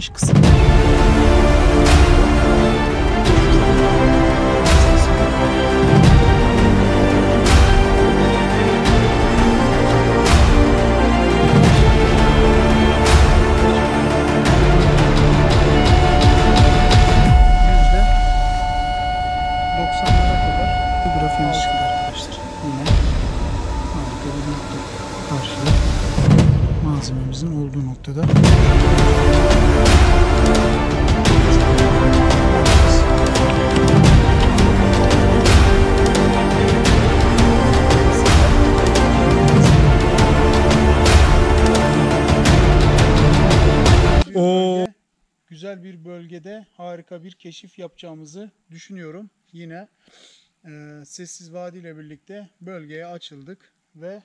gelmiş kısım. Grafiğimiz çıktı arkadaşlar. Yine harika bir nokta. Karşıda malzememizin olduğu noktada. Güzel bir bölgede harika bir keşif yapacağımızı düşünüyorum. Yine Sessiz Vadi ile birlikte bölgeye açıldık ve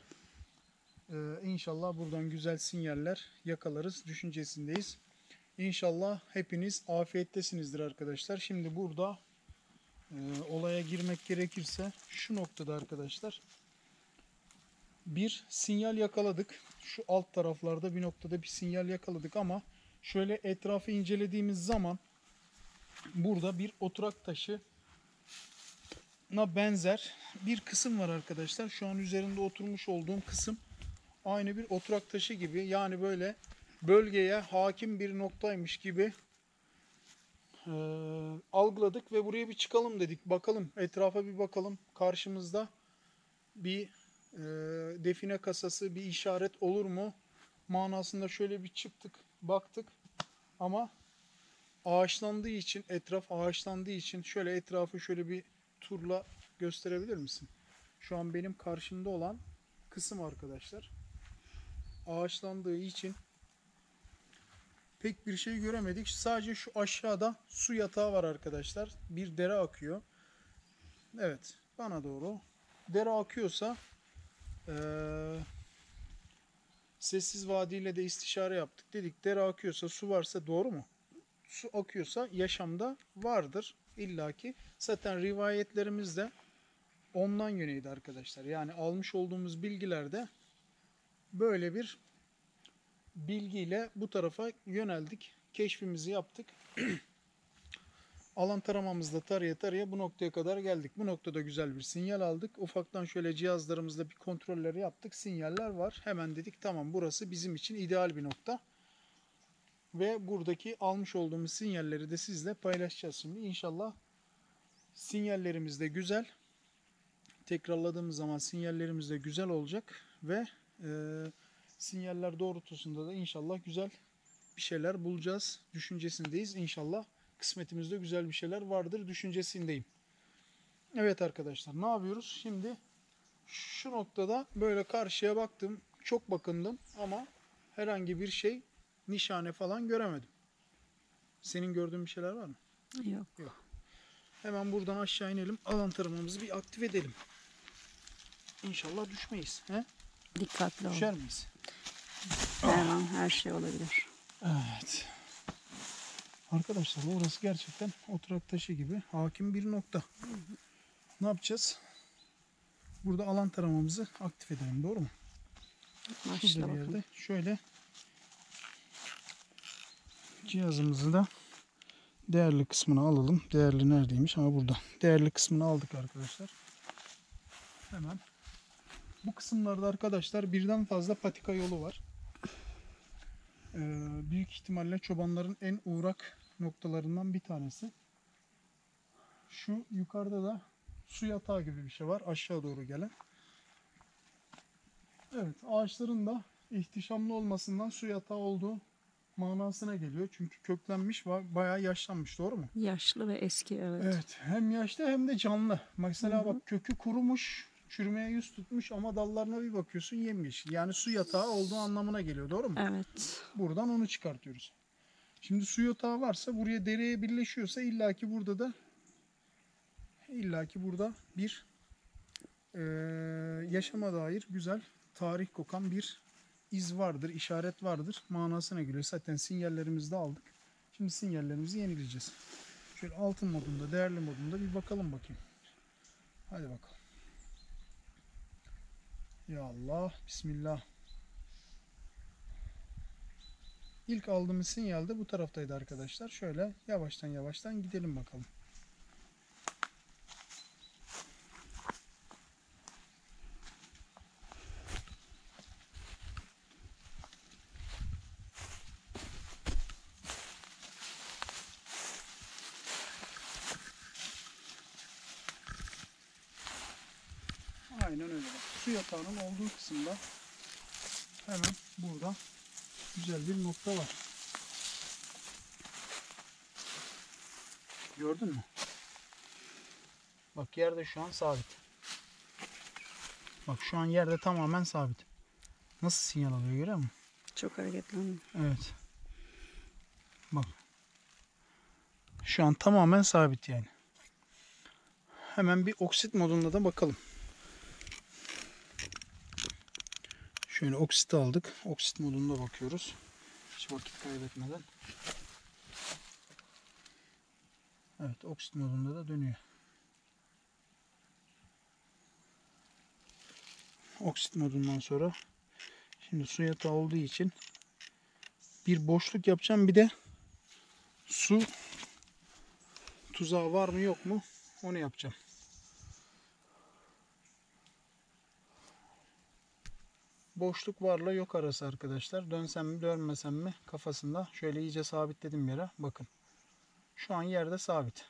inşallah buradan güzel sinyaller yakalarız düşüncesindeyiz. İnşallah hepiniz afiyettesinizdir arkadaşlar. Şimdi burada olaya girmek gerekirse şu noktada arkadaşlar bir sinyal yakaladık. Şu alt taraflarda bir noktada bir sinyal yakaladık ama şöyle etrafı incelediğimiz zaman burada bir oturak taşı benzer bir kısım var arkadaşlar. Şu an üzerinde oturmuş olduğum kısım aynı bir oturak taşı gibi. Yani böyle bölgeye hakim bir noktaymış gibi algıladık ve buraya bir çıkalım dedik. Bakalım, etrafa bir bakalım. Karşımızda bir define kasası, bir işaret olur mu manasında şöyle bir çıktık, baktık. Ama ağaçlandığı için, etraf ağaçlandığı için şöyle etrafı şöyle bir turla gösterebilir misin? Şu an benim karşımda olan kısım arkadaşlar. Ağaçlandığı için pek bir şey göremedik. Sadece şu aşağıda su yatağı var arkadaşlar. Bir dere akıyor. Evet, bana doğru. Dere akıyorsa Sessiz Vadi ile de istişare yaptık. Dedik dere akıyorsa, su varsa doğru mu? Su akıyorsa yaşamda vardır illaki. Zaten rivayetlerimiz de ondan yöneydi arkadaşlar. Yani almış olduğumuz bilgilerde böyle bir bilgiyle bu tarafa yöneldik. Keşfimizi yaptık. Alan taramamızda taraya taraya bu noktaya kadar geldik. Bu noktada güzel bir sinyal aldık. Ufaktan şöyle cihazlarımızla bir kontrolleri yaptık. Sinyaller var. Hemen dedik tamam, burası bizim için ideal bir nokta. Ve buradaki almış olduğumuz sinyalleri de sizle paylaşacağız şimdi. İnşallah sinyallerimiz de güzel. Tekrarladığımız zaman sinyallerimiz de güzel olacak. Ve sinyaller doğrultusunda da inşallah güzel bir şeyler bulacağız düşüncesindeyiz. İnşallah kısmetimizde güzel bir şeyler vardır düşüncesindeyim. Evet arkadaşlar, ne yapıyoruz? Şimdi şu noktada böyle karşıya baktım. Çok bakındım ama herhangi bir şey, nişane falan göremedim. Senin gördüğün bir şeyler var mı? Yok. Yok. Hemen buradan aşağı inelim. Alan taramamızı bir aktif edelim. İnşallah düşmeyiz. He? Dikkatli ol. Düşer miyiz? Her an her şey olabilir. Evet. Arkadaşlar orası gerçekten oturak taşı gibi hakim bir nokta. Ne yapacağız? Burada alan taramamızı aktif edelim. Doğru mu? Başla Şurada bir bakalım. yerde şöyle cihazımızı da değerli kısmını alalım. Değerli neredeymiş? Ama burada. Değerli kısmını aldık arkadaşlar. Hemen. Bu kısımlarda arkadaşlar birden fazla patika yolu var. Büyük ihtimalle çobanların en uğrak noktalarından bir tanesi. Şu yukarıda da su yatağı gibi bir şey var. Aşağı doğru gelen. Evet, ağaçların da ihtişamlı olmasından su yatağı olduğu manasına geliyor. Çünkü köklenmiş ve bayağı yaşlanmış. Doğru mu? Yaşlı ve eski, evet. Evet. Hem yaşlı hem de canlı. Mesela bak, kökü kurumuş, çürümeye yüz tutmuş ama dallarına bir bakıyorsun yemyeşil. Yani su yatağı olduğu anlamına geliyor. Doğru mu? Evet. Buradan onu çıkartıyoruz. Şimdi su yatağı varsa, buraya dereye birleşiyorsa illaki burada bir yaşama dair güzel, tarih kokan bir iz vardır, işaret vardır manasına geliyor. Zaten sinyallerimizi de aldık. Şimdi sinyallerimizi yenileyeceğiz. Şöyle altın modunda, değerli modunda bir bakalım bakayım. Hadi bakalım. Ya Allah, Bismillah. İlk aldığımız sinyal de bu taraftaydı arkadaşlar. Şöyle yavaştan yavaştan gidelim bakalım. Aynen öyle. Bak. Su yatağının olduğu kısımda hemen burada güzel bir nokta var. Gördün mü? Bak yerde şu an sabit. Bak şu an yerde tamamen sabit. Nasıl sinyal alıyor görüyor musun? Çok hareketlendi. Evet. Bak. Şu an tamamen sabit yani. Hemen bir oksit modunda da bakalım. Şöyle oksit aldık. Oksit modunda bakıyoruz. Hiç vakit kaybetmeden. Evet, oksit modunda da dönüyor. Oksit modundan sonra şimdi su yatağı olduğu için bir boşluk yapacağım. Bir de su tuzağı var mı yok mu onu yapacağım. Boşluk varla yok arası arkadaşlar. Dönsem mi dönmesem mi kafasında. Şöyle iyice sabitledim yere. Bakın. Şu an yerde sabit.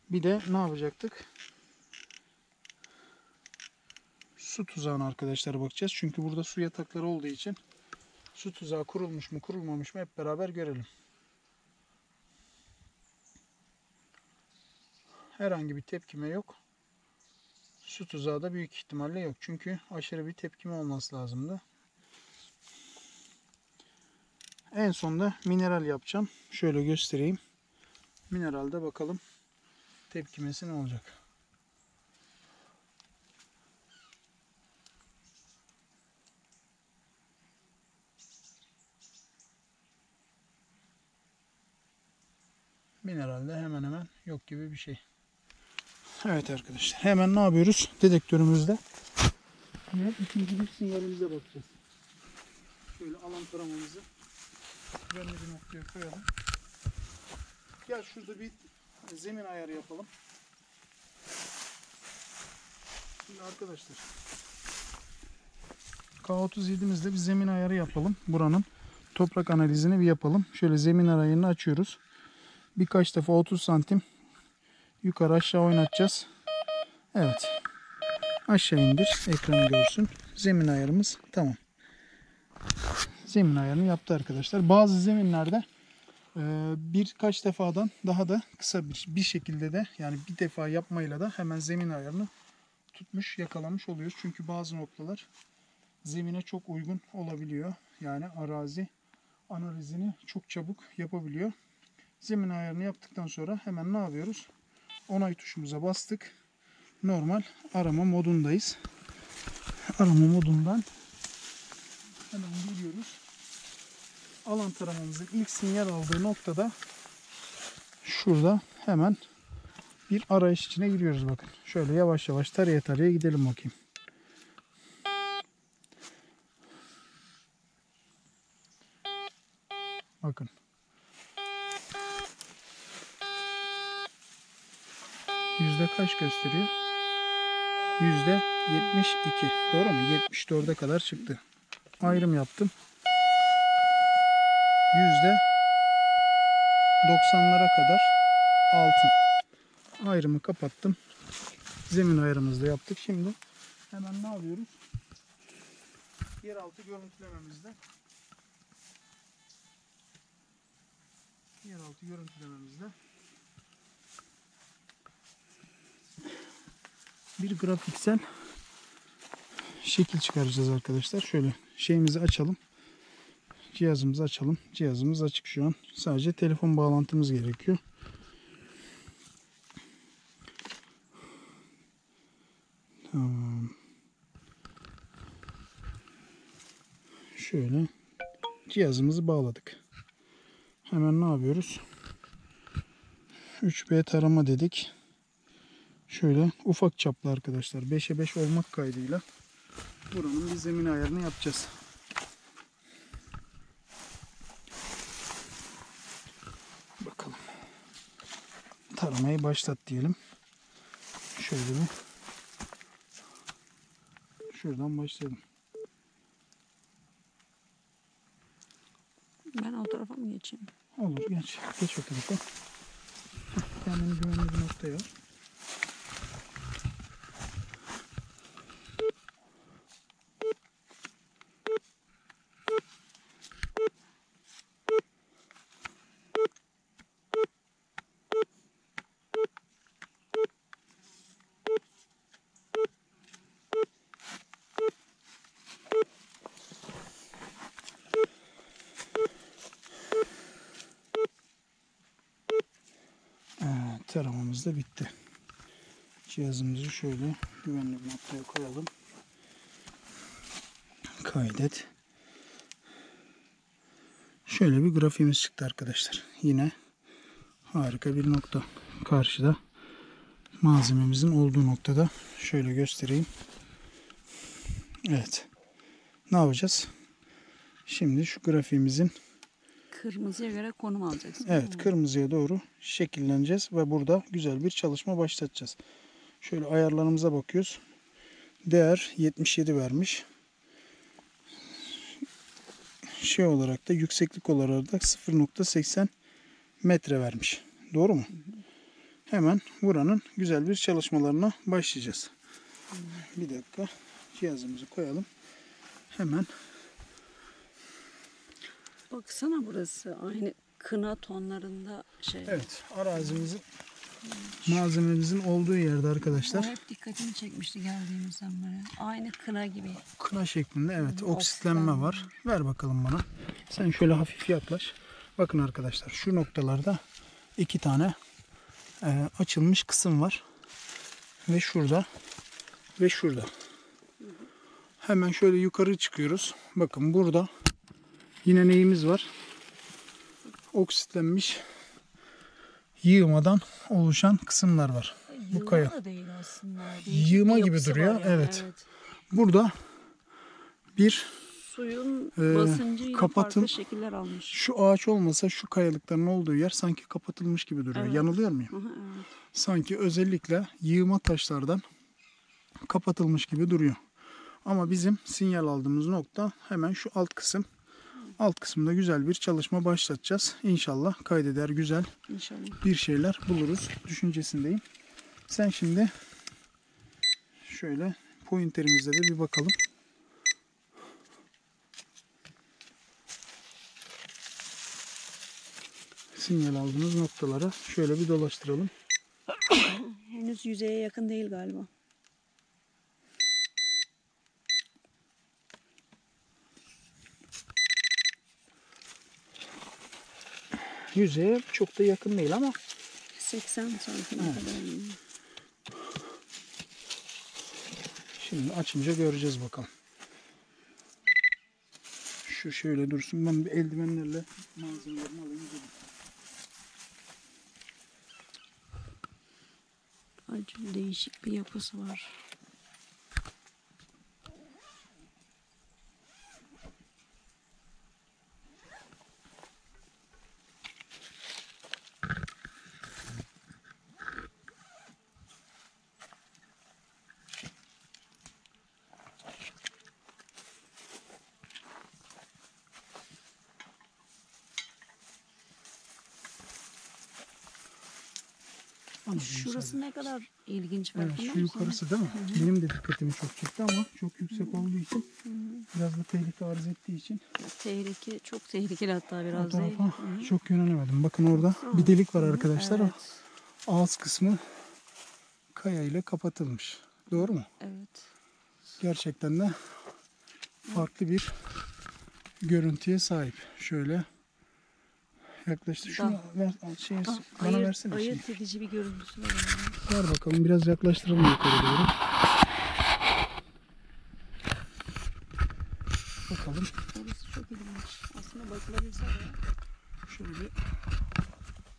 Bir de ne yapacaktık? Su tuzağına arkadaşlar bakacağız. Çünkü burada su yatakları olduğu için su tuzağı kurulmuş mu kurulmamış mı hep beraber görelim. Herhangi bir tepkime yok. Su tuzağı da büyük ihtimalle yok. Çünkü aşırı bir tepkime olması lazımdı. En sonunda mineral yapacağım. Şöyle göstereyim. Mineralde bakalım tepkimesi ne olacak. Mineralde hemen hemen yok gibi bir şey. Evet arkadaşlar. Hemen ne yapıyoruz? Dedektörümüzde yine ikinci bir sinyalimize bakacağız. Şöyle alan taramamızı belli bir noktaya koyalım. Gel şurada bir zemin ayarı yapalım. Şimdi arkadaşlar K37'imizde bir zemin ayarı yapalım. Buranın toprak analizini bir yapalım. Şöyle zemin ayarını açıyoruz. Birkaç defa 30 santim yukarı aşağı oynatacağız. Evet. Aşağı indir. Ekranı görsün. Zemin ayarımız tamam. Zemin ayarını yaptı arkadaşlar. Bazı zeminlerde birkaç defadan daha da kısa bir şekilde de yani bir defa yapmayla da hemen zemin ayarını tutmuş yakalamış oluyoruz. Çünkü bazı noktalar zemine çok uygun olabiliyor. Yani arazi analizini çok çabuk yapabiliyor. Zemin ayarını yaptıktan sonra hemen ne yapıyoruz? Onay tuşumuza bastık. Normal arama modundayız. Arama modundan hemen geliyoruz. Alan taramamızın ilk sinyal aldığı noktada şurada hemen bir arayış içine giriyoruz bakın. Şöyle yavaş yavaş taraya taraya gidelim bakayım. Bakın. Yüzde kaç gösteriyor? %72. Doğru mu? 74'e kadar çıktı. Ayrım yaptım. %90'lara kadar altın. Ayrımı kapattım. Zemin ayrımımızı da yaptık. Şimdi hemen ne yapıyoruz? Yeraltı görüntülememizde bir grafiksel şekil çıkaracağız arkadaşlar. Şöyle şeyimizi açalım. Cihazımızı açalım. Cihazımız açık şu an. Sadece telefon bağlantımız gerekiyor. Tamam. Şöyle cihazımızı bağladık. Hemen ne yapıyoruz? 3B tarama dedik. Şöyle ufak çaplı arkadaşlar. 5'e 5 olmak kaydıyla buranın bir zemin ayarını yapacağız. taramayı başlat diyelim. Şöyle bir şuradan başlayalım. Ben o tarafa mı geçeyim? Olur, geç. Geç o tarafa. Kendini güvenli bir noktaya al. Evet, taramamız da bitti. Cihazımızı şöyle güvenli bir noktaya koyalım. Kaydet. Şöyle bir grafiğimiz çıktı arkadaşlar. Yine harika bir nokta. Karşıda malzememizin olduğu noktada şöyle göstereyim. Evet. Ne yapacağız? Şimdi şu grafiğimizin Kırmızıya göre konum alacaksın. evet kırmızıya doğru şekilleneceğiz ve burada güzel bir çalışma başlatacağız. Şöyle ayarlarımıza bakıyoruz. Değer 77 vermiş. Şey olarak da yükseklik olarak da 0.80 metre vermiş. Doğru mu? Hemen buranın güzel bir çalışmalarına başlayacağız. Bir dakika. Cihazımızı koyalım. Hemen. Baksana burası aynı kına tonlarında şey. Evet. Arazimizin malzememizin olduğu yerde O arkadaşlar. hep dikkatimi çekmişti geldiğimizden beri. Aynı kına gibi. Kına şeklinde evet oksitlenme oksitlenme var. Ver bakalım bana. Sen şöyle hafif yaklaş. Bakın arkadaşlar şu noktalarda 2 tane açılmış kısım var. Ve şurada ve şurada. Hemen şöyle yukarı çıkıyoruz. Bakın burada yine neyimiz var? Oksitlenmiş yığmadan oluşan kısımlar var. Bu kaya. Yığma da değil aslında. Değişik Yığma bir gibi yapısı duruyor. var yani, Evet. Burada bir Suyun basıncıyla kapatın- farklı şekiller almış. şu ağaç olmasa şu kayalıkların olduğu yer sanki kapatılmış gibi duruyor. Evet. Yanılıyor muyum? Aha, evet. Sanki özellikle yığma taşlardan kapatılmış gibi duruyor. Ama bizim sinyal aldığımız nokta hemen şu alt kısım. Alt kısımda güzel bir çalışma başlatacağız. İnşallah kaydeder güzel İnşallah. bir şeyler buluruz düşüncesindeyim. Sen şimdi şöyle pointerimizle de bir bakalım. Sinyal aldığımız noktalara şöyle bir dolaştıralım. Henüz yüzeye yakın değil galiba. Yüzeye çok da yakın değil ama 80 santim Evet. kadar. şimdi açınca göreceğiz bakalım. Şu şöyle dursun. Ben bir eldivenlerle malzemelerimi alayım. Dedim. Acı değişik bir yapısı var. Şurası ne kadar ilginç Evet, farkında şu mısın? yukarısı değil mi? Benim de dikkatimi çok çekti ama çok yüksek olduğu için biraz da tehlike arz ettiği için Tehlike, çok tehlikeli hatta o biraz değil. tarafa çok yönelemedim. Bakın orada bir delik var arkadaşlar. Evet. Ağız kısmı kaya ile kapatılmış. Doğru mu? Evet. Gerçekten de farklı bir görüntüye sahip. Şöyle yaklaştı. Şunu ver, bana versene. Şimdi. Ayırt edici bir görüntüsü var. Ver bakalım biraz yaklaştıralım yukarı doğru. Bakalım. Orası çok ilginç. Aslında bakılabilse de. Şöyle bir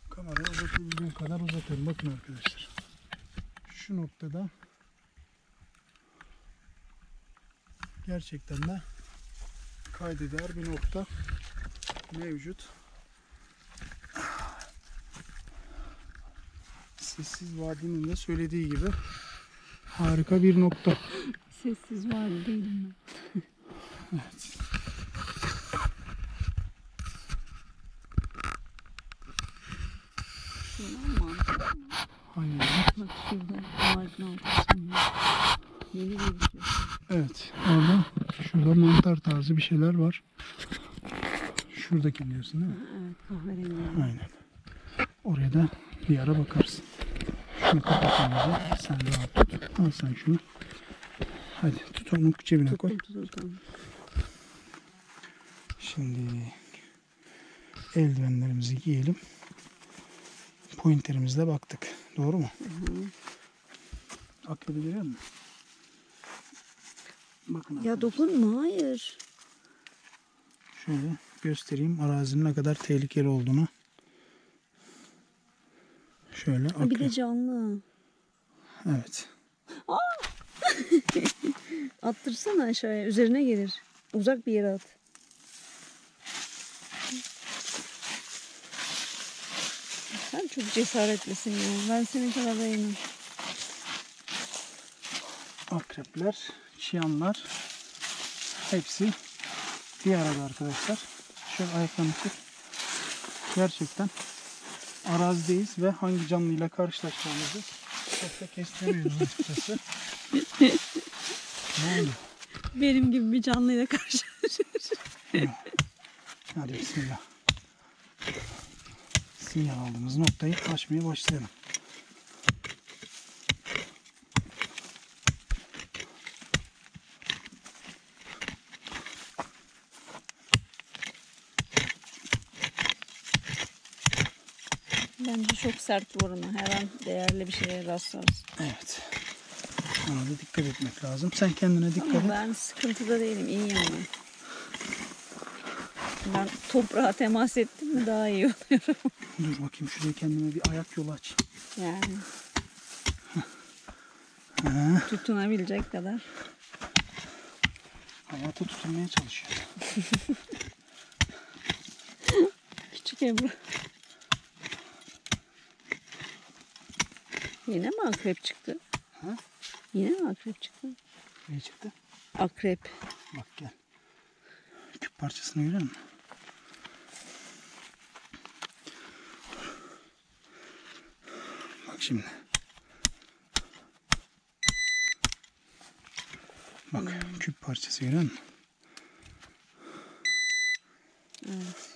kamerayı uzatabildiğim kadar uzatıyorum. Bakın arkadaşlar. Şu noktada gerçekten de kaydeder bir nokta mevcut. Sessiz Vadi'nin de söylediği gibi harika bir nokta. Sessiz vadi değilim ben. Evet. Şuradan mı? Hangi? Bak şurada ağacın altında. Yeni gelişiyor. Evet. Şurada mantar tarzı bir şeyler var. Şuradaki diyorsun değil mi? Evet, kahverengi. Aynen. Oraya da bir ara bakarız. Şunu kapatalım da. Sen rahat tut. Al sen şunu. Hadi tut onu cebine koy. Tamam. Şimdi eldivenlerimizi giyelim. Pointerimizle baktık. Doğru mu? Akrebi görüyor musun? Bakın Ya arkadaşlar. dokunma, hayır. Şöyle göstereyim arazinin ne kadar tehlikeli olduğunu. Şöyle Ha, bir de akrep. canlı. Evet. Attırsana aşağıya, üzerine gelir. Uzak bir yere at. Sen çok cesaretlisin ya. Ben senin kadar değilim. Akrepler, çıyanlar hepsi bir arada arkadaşlar. Şöyle ayaklarını tut. Gerçekten arazideyiz ve hangi canlıyla karşılaşacağımızı çok da kestiremiyoruz açıkçası. Ne oldu? Benim gibi bir canlıyla karşılaşıyoruz. Hadi bismillah. Sinyal aldığımız noktayı açmaya başlayalım. Bence çok sert vurma. Her an değerli bir şeye rastlarız. Evet. Ona da dikkat etmek lazım. Sen kendine dikkat Ama et. ben sıkıntıda değilim. İyi yani. Ben toprağa temas ettim mi daha iyi oluyorum. Dur bakayım şuraya kendime bir ayak yolu aç. Yani. Ha, Tutunabilecek kadar. hayata tutunmaya çalışıyor. Küçük Ebru. Yine mi akrep çıktı? Ha? Yine mi akrep çıktı? Ne çıktı? Akrep. Bak gel. Küp parçasını görüyor musun? Bak şimdi. Bak küp parçası görüyor musun? Evet.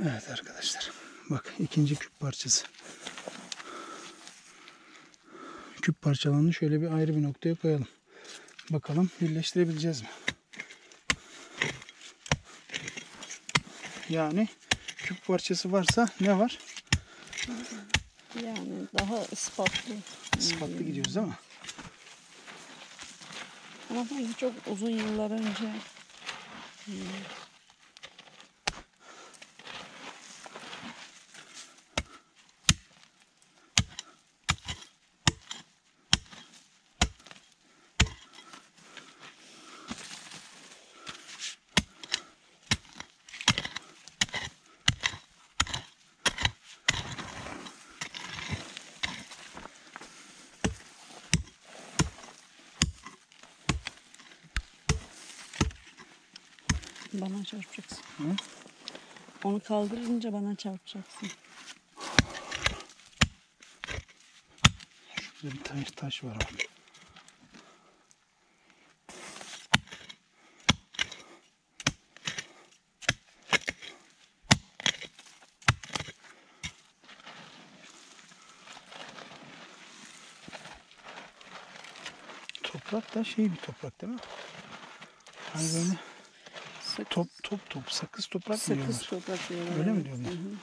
Evet arkadaşlar. Bak ikinci küp parçası. Küp parçalarını şöyle bir ayrı bir noktaya koyalım. Bakalım birleştirebileceğiz mi? Yani küp parçası varsa ne var? Yani daha ispatlı. Ispatlı gidiyoruz değil mi? Ama sanki çok uzun yıllar önce bana çarpacaksın. Hı? Onu kaldırınca bana çarpacaksın. Şurada bir taş var abi. Toprak da şey bir toprak değil mi? Hani böyle sakız toprak mı Sakız diyorlar? toprak diyorlar. Öyle mi evet. diyorlar? Hı hı.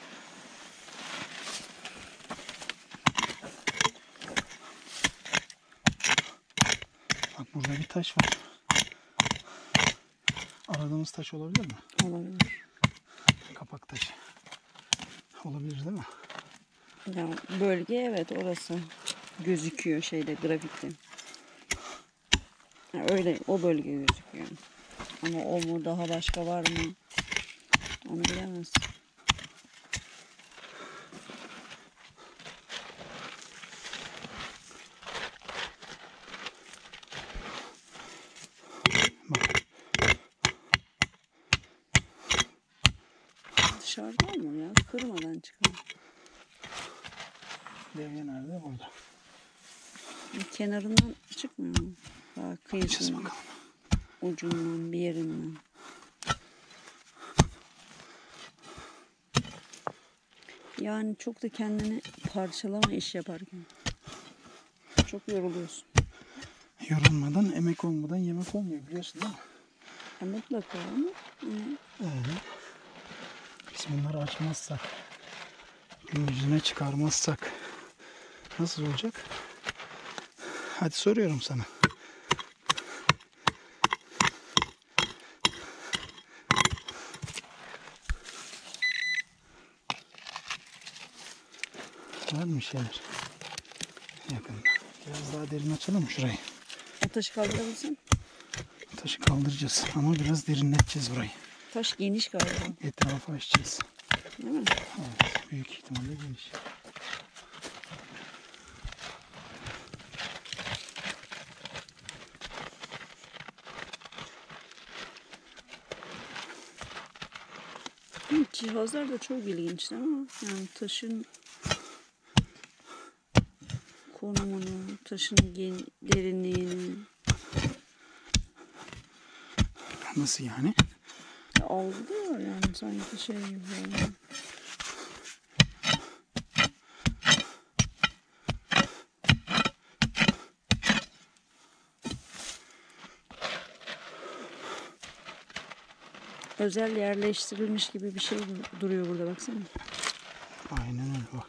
Bak burada bir taş var. Aradığımız taş olabilir mi? Olabilir. Kapak taşı. Olabilir değil mi? Yani bölge evet orası gözüküyor şeyde grafikte. Yani öyle o bölge gözüküyor. Ama o mu daha başka var mı? Onu bilemez. çıkalım. Levye nerede? Burada. Kenarından çıkmıyor mu? Bak Bakacağız kıyısından, bakalım. ucundan, bir yerinden. Yani çok da kendini parçalama iş yaparken. Çok yoruluyorsun. Yorulmadan, emek olmadan yemek olmuyor biliyorsun değil mi? Mutlaka ama Biz bunları açmazsak, gün yüzüne çıkarmazsak nasıl olacak? Hadi soruyorum sana. Var mı şeyler? Yakında. Biraz daha derin açalım mı şurayı? ateş kaldırabilirsin. Taşı kaldıracağız ama biraz derinleteceğiz burayı. Taş geniş galiba. Etrafı açacağız. Değil mi? Evet, büyük ihtimalle geniş. Cihazlar da çok ilginç değil mi? Yani taşın konumunu, taşın derinliğini Nasıl yani? algılıyor yani sanki şey gibi. Yani. Özel yerleştirilmiş gibi bir şey duruyor burada baksana. Aynen öyle bak.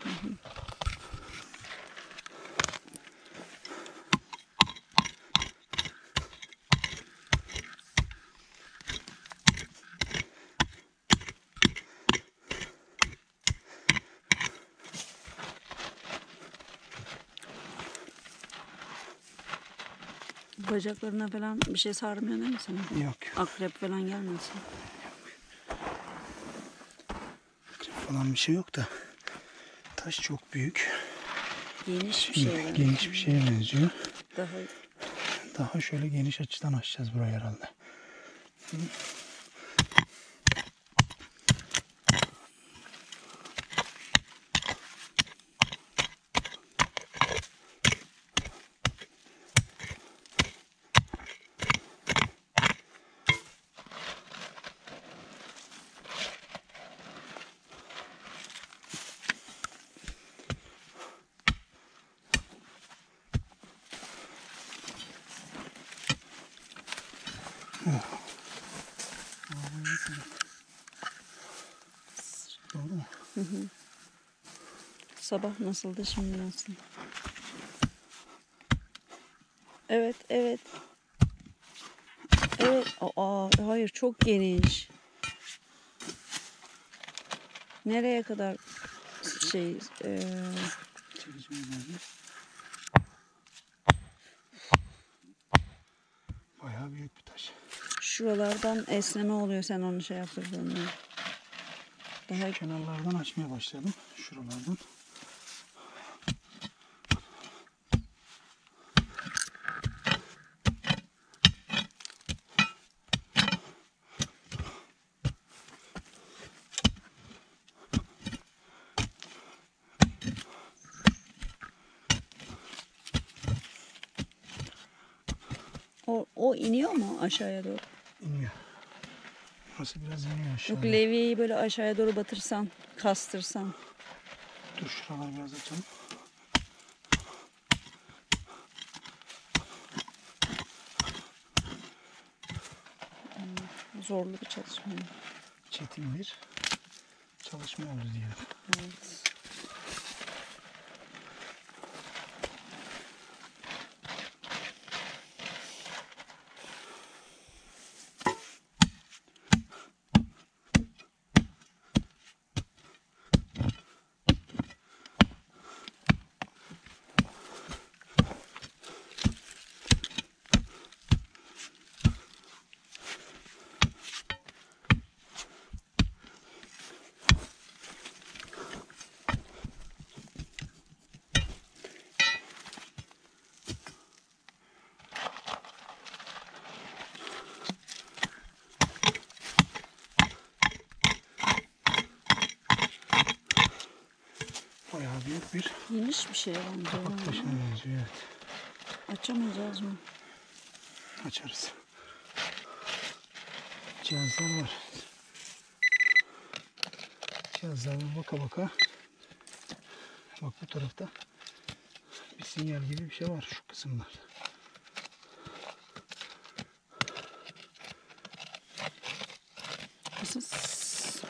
Bacaklarına falan bir şey sarmıyor değil mi sana? Yok. Akrep falan gelmesin. Falan bir şey yok da. Taş çok büyük. Geniş bir şey var. Geniş bir şeye benziyor. Daha Daha şöyle geniş açıdan açacağız burayı herhalde. Doğru mu? sabah nasıldı şimdi nasıl? Evet, evet. Evet. Hayır çok geniş. Nereye kadar şey Çekicimiz nerede? Bayağı büyük bir taş. şuralardan esneme oluyor sen onu şey yaptırdığında. Daha Kenarlardan açmaya başladım. Şuralardan. o iniyor mu aşağıya doğru? İniyor. Burası biraz iniyor Yok aşağıya. levyeyi böyle aşağıya doğru batırsan, kastırsan. Dur şuraları biraz açalım. Zorlu bir çalışma. Çetin bir çalışma oldu diyelim. Evet. Geniş bir şey bence. Kapak taşına benziyor, evet. Açamayacağız mı? Açarız. Cihazlar var. Cihazlardan baka baka. Bak bu tarafta bir sinyal gibi bir şey var şu kısımlar. Isıs.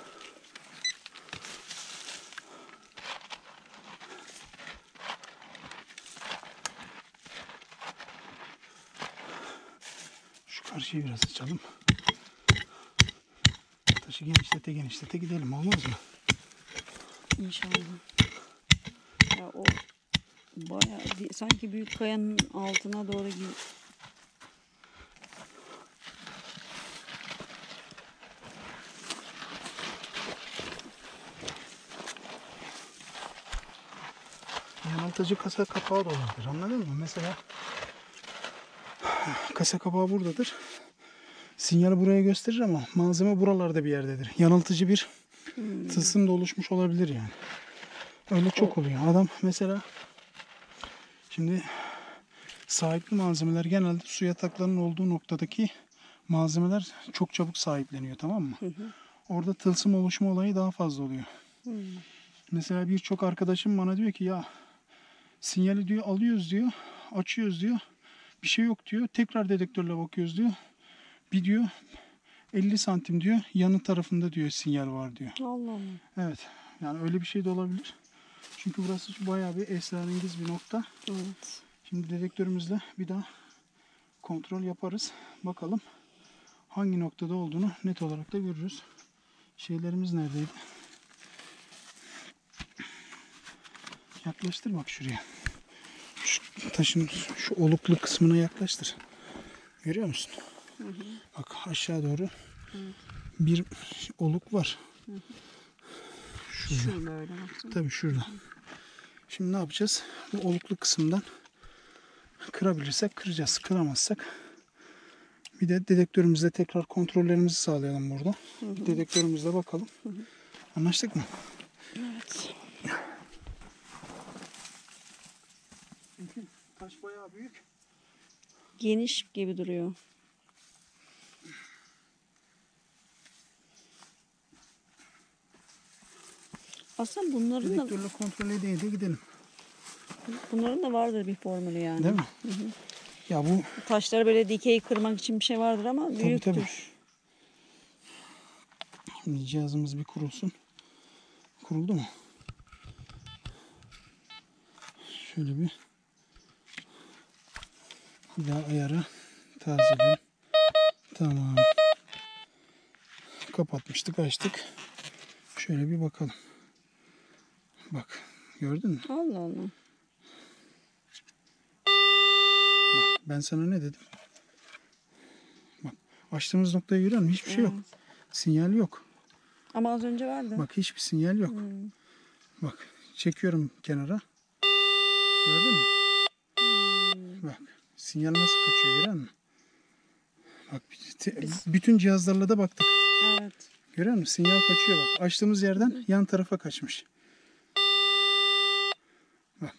Şu karşıyı biraz açalım. Taşı genişlete genişlete gidelim, olmaz mı? İnşallah. Ya o bayağı sanki büyük kayanın altına doğru gibi. Yanıltıcı kasa kapağı da olabilir, anladın mı? Mesela kasa kapağı buradadır. Sinyali buraya gösterir ama malzeme buralarda bir yerdedir. Yanıltıcı bir tılsım da oluşmuş olabilir yani. Öyle çok oluyor. Adam mesela şimdi sahipli malzemeler genelde su yataklarının olduğu noktadaki malzemeler çok çabuk sahipleniyor, tamam mı? Orada tılsım oluşma olayı daha fazla oluyor. Mesela birçok arkadaşım bana diyor ki ya sinyali diyor alıyoruz diyor, açıyoruz diyor. Bir şey yok diyor. Tekrar dedektörle bakıyoruz diyor. Bir diyor 50 santim diyor yanı tarafında diyor sinyal var diyor. Allah Allah. Evet. Yani öyle bir şey de olabilir. Çünkü burası bayağı bir esrarengiz bir nokta. Evet. Şimdi dedektörümüzle bir daha kontrol yaparız. Bakalım hangi noktada olduğunu net olarak da görürüz. Şeylerimiz neredeydi? Yaklaştır bak şuraya. Şu taşın şu oluklu kısmına yaklaştır. Görüyor musun? Bak aşağı doğru bir oluk var. Şurada. Şöyle öyle baksana. Tabii şurada. Şimdi ne yapacağız? Bu oluklu kısımdan kırabilirsek kıracağız. Kıramazsak bir de dedektörümüzle tekrar kontrollerimizi sağlayalım burada. Dedektörümüzle bakalım. Anlaştık mı? Evet. Çünkü taş bayağı büyük. Geniş gibi duruyor. Aslında Dedektörle kontrol edeye gidelim. bunların da vardır bir formülü yani. Değil mi? Ya bu Taşları böyle dikey kırmak için bir şey vardır ama büyüktür. tabii. Şimdi cihazımız bir kurulsun. Kuruldu mu? Şöyle bir daha ayarı tazeleyelim. Tamam. Kapatmıştık, açtık. Şöyle bir bakalım. Bak, gördün mü? Allah Allah. Bak, ben sana ne dedim? Bak, açtığımız noktayı görüyor musun? Hiçbir şey yok. Sinyal yok. Ama az önce vardı. Bak, hiçbir sinyal yok. Bak, çekiyorum kenara. Gördün mü? Bak, sinyal nasıl kaçıyor görüyor musun? Bak, bütün cihazlarla da baktık. Evet. Görüyor musun? Sinyal kaçıyor bak. Açtığımız yerden yan tarafa kaçmış. Bak.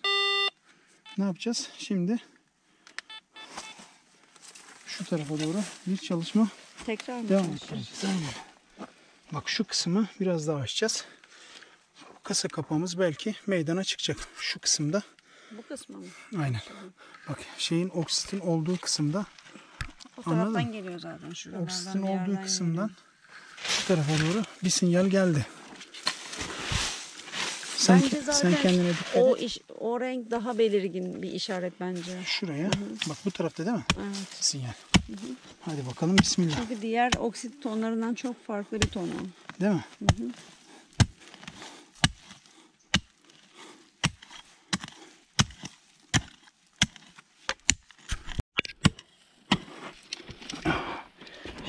Ne yapacağız? Şimdi şu tarafa doğru bir çalışma Tekrar mı? devam ettireceğiz. Aynen. Bak şu kısmı biraz daha açacağız. Kasa kapağımız belki meydana çıkacak. Şu kısımda. Bu kısmı mı? Aynen. Bak şeyin oksitin olduğu kısımda. O Anladın taraftan mı? geliyor zaten. Şuralardan Oksitin bir olduğu yerden kısımdan şu tarafa doğru bir sinyal geldi. Bence zaten sen kendine dikkat et. o renk daha belirgin bir işaret bence. Şuraya. Bak bu tarafta değil mi? Evet. Sinyal. Hadi bakalım bismillah. Çünkü diğer oksit tonlarından çok farklı bir ton o. Değil mi?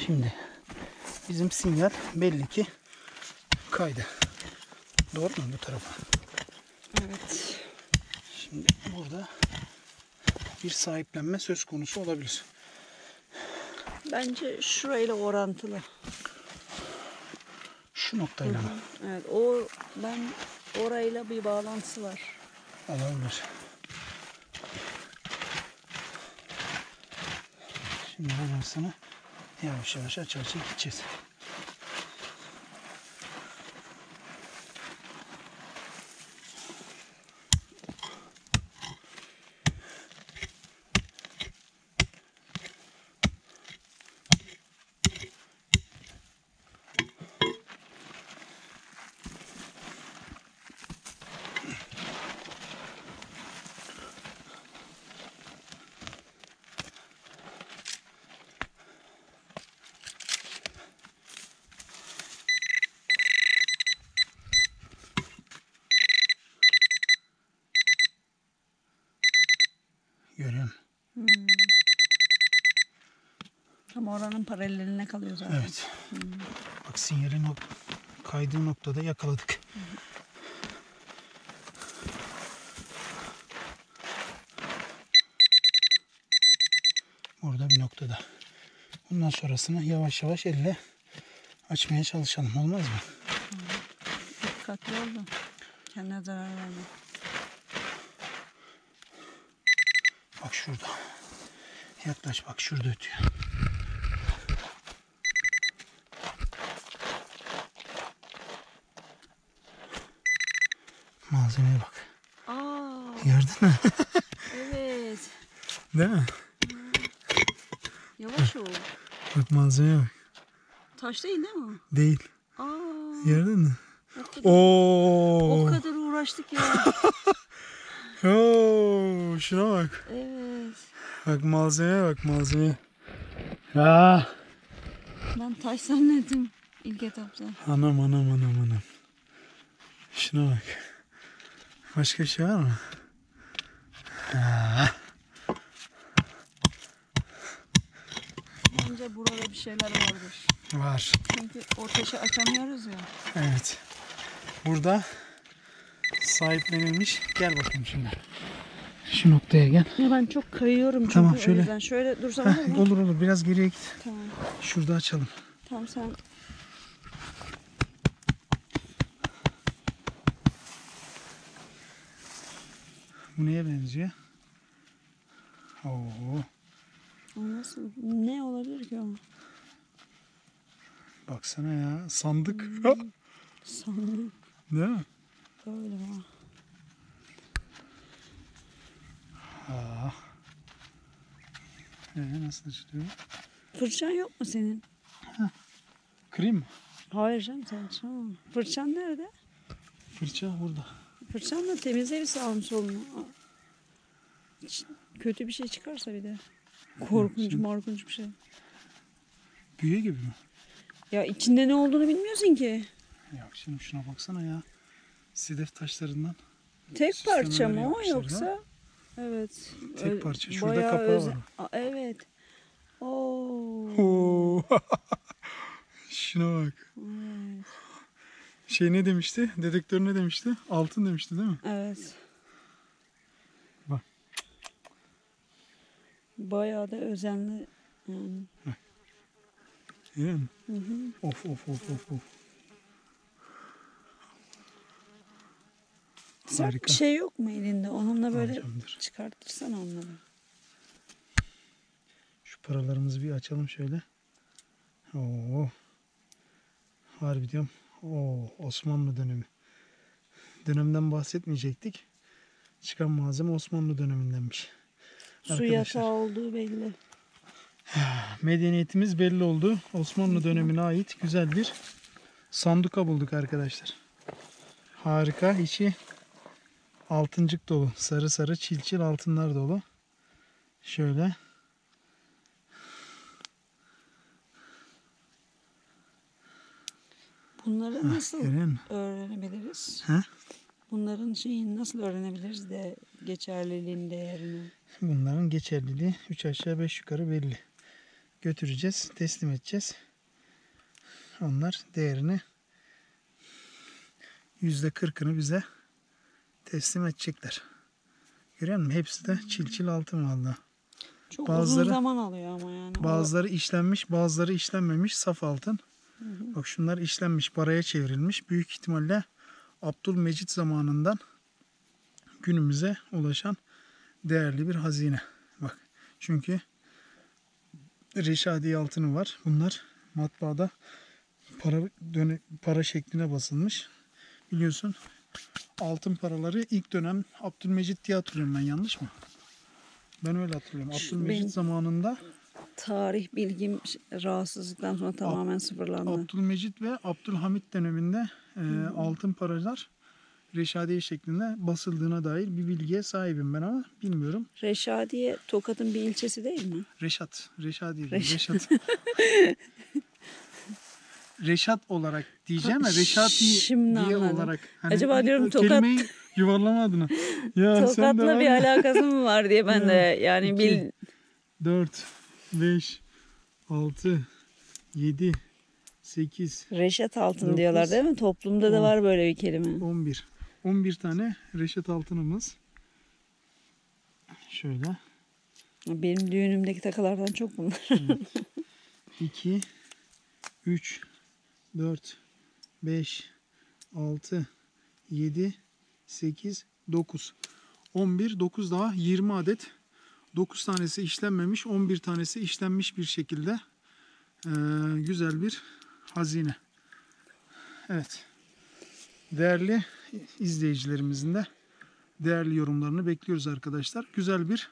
Şimdi bizim sinyal belli ki kaydı. Doğru mu bu tarafa? Evet. Şimdi burada bir sahiplenme söz konusu olabilir. Bence şurayla orantılı. Şu noktayla mı? Evet, ben orayla bir bağlantısı var. Olabilir. Şimdi burasını yavaş yavaş aça gideceğiz. Görüyor musun? Tam oranın paraleline kalıyor zaten. Evet. Bak sinyalin kaydığı noktada yakaladık. Burada bir noktada. Bundan sonrasını yavaş yavaş elle açmaya çalışalım. Olmaz mı? Dikkatli ol da kendine zarar verme. Bak şurada. Yaklaş bak şurada ötüyor. Malzemeye bak. Aa, Gördün mü? evet. Değil mi? Yavaş ol. Bak malzemeye bak. Taş değil mi o? Değil. Aa, Gördün mü? o kadar, Oo. o kadar uğraştık ya. Oo, şuna bak. Evet. Bak malzemeye bak malzemeye. Ya. Ben taş zannettim ilk etapta. Anam. Şuna bak. Başka şey var mı? Ha. Bence burada bir şeyler vardır. Var. Çünkü o taşı açamıyoruz ya. Evet. Burada sahiplenilmiş. Gel bakayım şimdi. Şu noktaya gel. Ya ben çok kayıyorum çünkü Tamam, o şöyle. yüzden. Şöyle dursam olur mu? Olur. Biraz geriye git. Tamam. Şurada açalım. Tamam sen. Bu neye benziyor? Oo. O nasıl? Ne olabilir ki o? Baksana ya. Sandık. Sanırım Değil mi? galiba. Aa. Nasıl açılıyor? Fırçan yok mu senin? Kırayım mı? Hayır canım sen açamam. Fırçan nerede? Fırça burada. Fırçanla temizle bir sağını solunu. Hiç kötü bir şey çıkarsa bir de. Korkunç morkunç bir şey. Büyü gibi mi? Ya içinde ne olduğunu bilmiyorsun ki. Ya şimdi şuna baksana ya. Sedef taşlarından. Tek parça Süslemeleri mı o yapmışlar yoksa? Evet. Tek parça. Şurada Bayağı kapağı var. Aa, evet. Oo. Oo. Şuna bak. Evet. Şey ne demişti? Dedektör ne demişti? Altın demişti değil mi? Evet. Bak. Bayağı da özenli. Yani. Değil mi? Hı hı. Of. Sert Harika. bir şey yok mu elinde? Onunla böyle Alacağımdır. çıkartırsan onları. Şu paralarımızı bir açalım şöyle. Oo. Harbi diyorum. Oo, Osmanlı dönemi. Dönemden bahsetmeyecektik. Çıkan malzeme Osmanlı dönemindenmiş. Su Arkadaşlar, yatağı olduğu belli. medeniyetimiz belli oldu. Osmanlı dönemine ait güzel bir sanduka bulduk arkadaşlar. Harika. İçi altıncık dolu. Sarı sarı çil altınlar dolu. Şöyle. Bunları nasıl Görüyor musun? öğrenebiliriz? Ha? Bunların şeyini nasıl öğrenebiliriz de geçerliliğin değerini? Bunların geçerliliği 3 aşağı 5 yukarı belli. Götüreceğiz, teslim edeceğiz. Onlar değerini %40'ını bize teslim edecekler. Görüyor musun? Hepsi de çil altın vallahi. Çok Bazıları- uzun zaman alıyor ama yani. Bazıları işlenmiş, bazıları işlenmemiş saf altın. Bak şunlar işlenmiş, paraya çevrilmiş. Büyük ihtimalle Abdülmecit zamanından günümüze ulaşan değerli bir hazine. Bak, çünkü Reşadiye altını var. Bunlar matbaada para şekline basılmış. Biliyorsun, altın paraları ilk dönem Abdülmecit diye hatırlıyorum ben, yanlış mı? Ben öyle hatırlıyorum. Abdülmecit Benim zamanında tarih bilgim rahatsızlıktan sonra tamamen sıfırlandı. Abdülmecit ve Abdülhamit döneminde altın paralar Reşadiye şeklinde basıldığına dair bir bilgiye sahibim ben, ama bilmiyorum. Reşadiye Tokat'ın bir ilçesi değil mi? Reşadiye değil, Reşat. Reşat olarak diyeceğim ya, Reşadiye Şimdi diye anladım. olarak. Hani Acaba diyorum kelimeyi yuvarlama adına. Ya sen Tokat'la de bir alakası mı var diye ben de yani 2, 4, 5, 6, 7, 8, Reşat altın 9, diyorlar değil mi? Toplumda da 10, var böyle bir kelime. 11. 11 tane Reşat altınımız. Şöyle. Benim düğünümdeki takılardan çok bunlar. 2, 3, 4, 5, 6, 7, 8, 9. 11, 9 daha 20 adet. 9 tanesi işlenmemiş, 11 tanesi işlenmiş bir şekilde güzel bir hazine. Evet. Değerli izleyicilerimizin de değerli yorumlarını bekliyoruz arkadaşlar. Güzel bir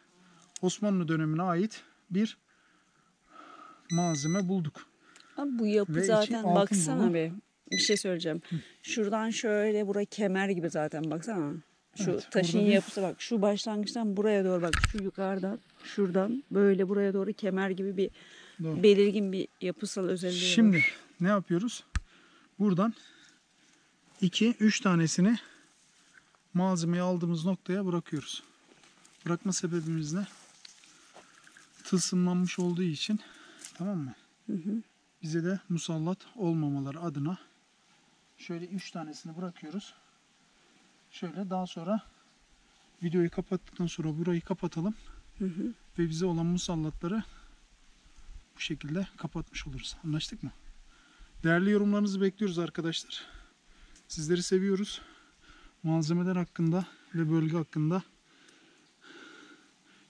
Osmanlı dönemine ait bir malzeme bulduk. Abi bu yapı Ve içi zaten altın baksana dolu. bir şey söyleyeceğim. Şuradan şöyle buraya kemer gibi zaten baksana. Şu Evet, taşın burada bir- yapısı bak. Şu başlangıçtan buraya doğru bak. Şu yukarıdan şuradan böyle buraya doğru kemer gibi bir Doğru. belirgin bir yapısal özelliği Şimdi var. ne yapıyoruz? Buradan 2-3 tanesini malzemeyi aldığımız noktaya bırakıyoruz. Bırakma sebebimiz ne? Tılsımlanmış olduğu için, tamam mı? Bize de musallat olmamaları adına şöyle 3 tanesini bırakıyoruz. Şöyle daha sonra videoyu kapattıktan sonra burayı kapatalım. Ve bize olan musallatları bu şekilde kapatmış oluruz. Anlaştık mı? Değerli yorumlarınızı bekliyoruz arkadaşlar. Sizleri seviyoruz. Malzemeler hakkında ve bölge hakkında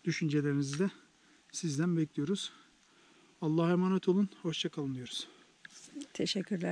düşüncelerinizi de sizden bekliyoruz. Allah'a emanet olun. Hoşça kalın diyoruz. Teşekkürler.